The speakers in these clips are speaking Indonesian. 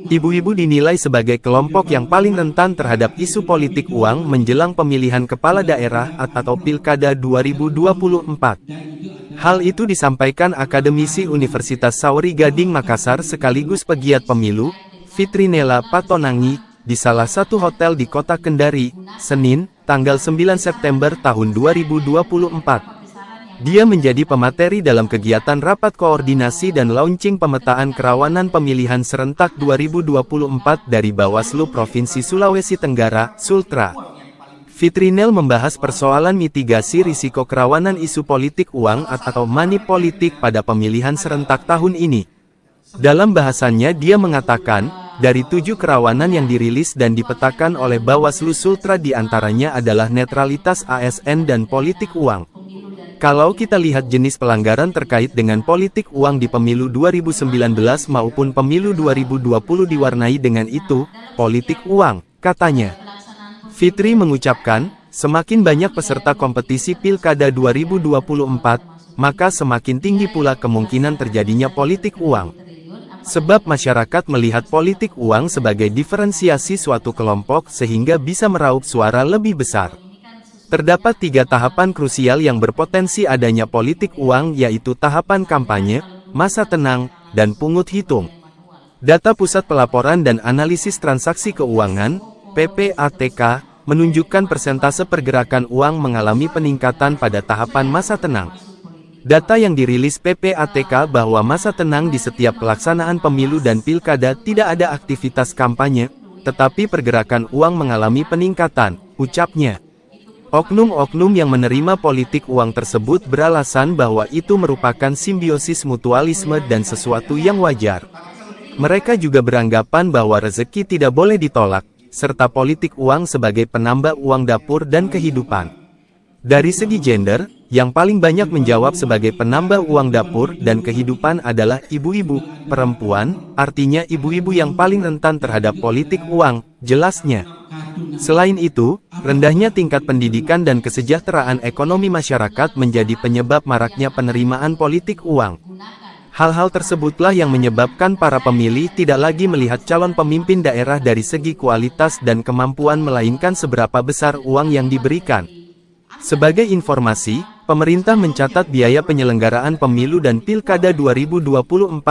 Ibu-ibu dinilai sebagai kelompok yang paling rentan terhadap isu politik uang menjelang pemilihan kepala daerah atau Pilkada 2024. Hal itu disampaikan akademisi Universitas Sauri Gading Makassar sekaligus pegiat pemilu, Fitrinela Patonangi, di salah satu hotel di Kota Kendari, Senin, tanggal 9 September tahun 2024. Dia menjadi pemateri dalam kegiatan rapat koordinasi dan launching pemetaan kerawanan pemilihan serentak 2024 dari Bawaslu Provinsi Sulawesi Tenggara, Sultra. Fitrinel membahas persoalan mitigasi risiko kerawanan isu politik uang atau money politik pada pemilihan serentak tahun ini. Dalam bahasannya dia mengatakan, dari 7 kerawanan yang dirilis dan dipetakan oleh Bawaslu Sultra diantaranya adalah netralitas ASN dan politik uang. Kalau kita lihat jenis pelanggaran terkait dengan politik uang di pemilu 2019 maupun pemilu 2020 diwarnai dengan itu, politik uang, katanya. Fitri mengucapkan, semakin banyak peserta kompetisi Pilkada 2024, maka semakin tinggi pula kemungkinan terjadinya politik uang. Sebab masyarakat melihat politik uang sebagai diferensiasi suatu kelompok sehingga bisa meraup suara lebih besar. Terdapat 3 tahapan krusial yang berpotensi adanya politik uang yaitu tahapan kampanye, masa tenang, dan pungut hitung. Data Pusat Pelaporan dan Analisis Transaksi Keuangan, PPATK, menunjukkan persentase pergerakan uang mengalami peningkatan pada tahapan masa tenang. Data yang dirilis PPATK bahwa masa tenang di setiap pelaksanaan pemilu dan pilkada tidak ada aktivitas kampanye, tetapi pergerakan uang mengalami peningkatan, ucapnya. Oknum-oknum yang menerima politik uang tersebut beralasan bahwa itu merupakan simbiosis mutualisme dan sesuatu yang wajar. Mereka juga beranggapan bahwa rezeki tidak boleh ditolak, serta politik uang sebagai penambah uang dapur dan kehidupan. Dari segi gender, yang paling banyak menjawab sebagai penambah uang dapur dan kehidupan adalah ibu-ibu, perempuan, artinya ibu-ibu yang paling rentan terhadap politik uang, jelasnya. Selain itu, rendahnya tingkat pendidikan dan kesejahteraan ekonomi masyarakat menjadi penyebab maraknya penerimaan politik uang. Hal-hal tersebutlah yang menyebabkan para pemilih tidak lagi melihat calon pemimpin daerah dari segi kualitas dan kemampuan melainkan seberapa besar uang yang diberikan. Sebagai informasi, pemerintah mencatat biaya penyelenggaraan pemilu dan pilkada 2024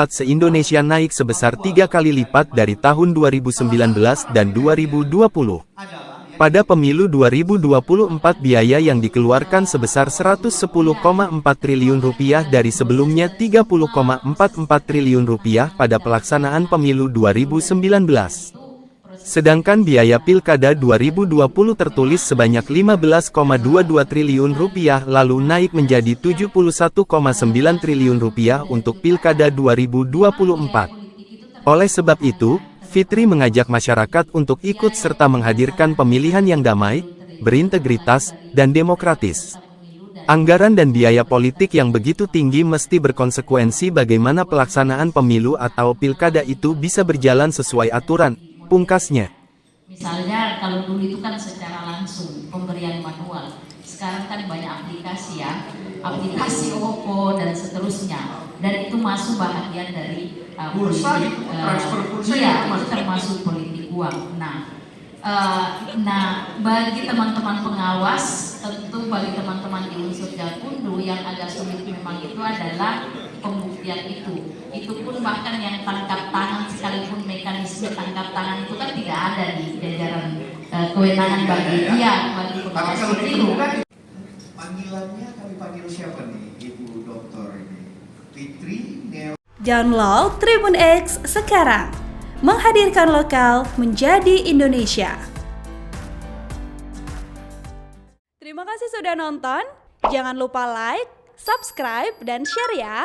se-Indonesia naik sebesar 3 kali lipat dari tahun 2019 dan 2020. Pada pemilu 2024 biaya yang dikeluarkan sebesar Rp110,4 triliun dari sebelumnya Rp30,44 triliun pada pelaksanaan pemilu 2019. Sedangkan biaya pilkada 2020 tertulis sebanyak Rp15,22 triliun lalu naik menjadi Rp71,9 triliun untuk pilkada 2024. Oleh sebab itu, Fitri mengajak masyarakat untuk ikut serta menghadirkan pemilihan yang damai, berintegritas, dan demokratis. Anggaran dan biaya politik yang begitu tinggi mesti berkonsekuensi bagaimana pelaksanaan pemilu atau pilkada itu bisa berjalan sesuai aturan, pungkasnya. Misalnya kalau dulu itu kan secara langsung pemberian manual, sekarang kan banyak aplikasi ya, aplikasi OVO dan seterusnya, dan itu masuk bagian dari pulsa itu, transfer pulsa iya, itu itu termasuk politik uang. Nah, bagi teman-teman pengawas, tentu bagi teman-teman di unsur Gakundu yang agak sulit memang itu adalah pembuktian itu. Itu pun bahkan yang tangkap tangan sekalipun mekanisme tangkap tangan itu kan tidak ada di jajaran kewenangan bagi pengawas pemilu. Panggilannya kami panggil siapa nih, Ibu Doktor ini? Fitri Nel. Download Tribun X sekarang, menghadirkan lokal menjadi Indonesia. Terima kasih sudah nonton, jangan lupa like, subscribe, dan share ya.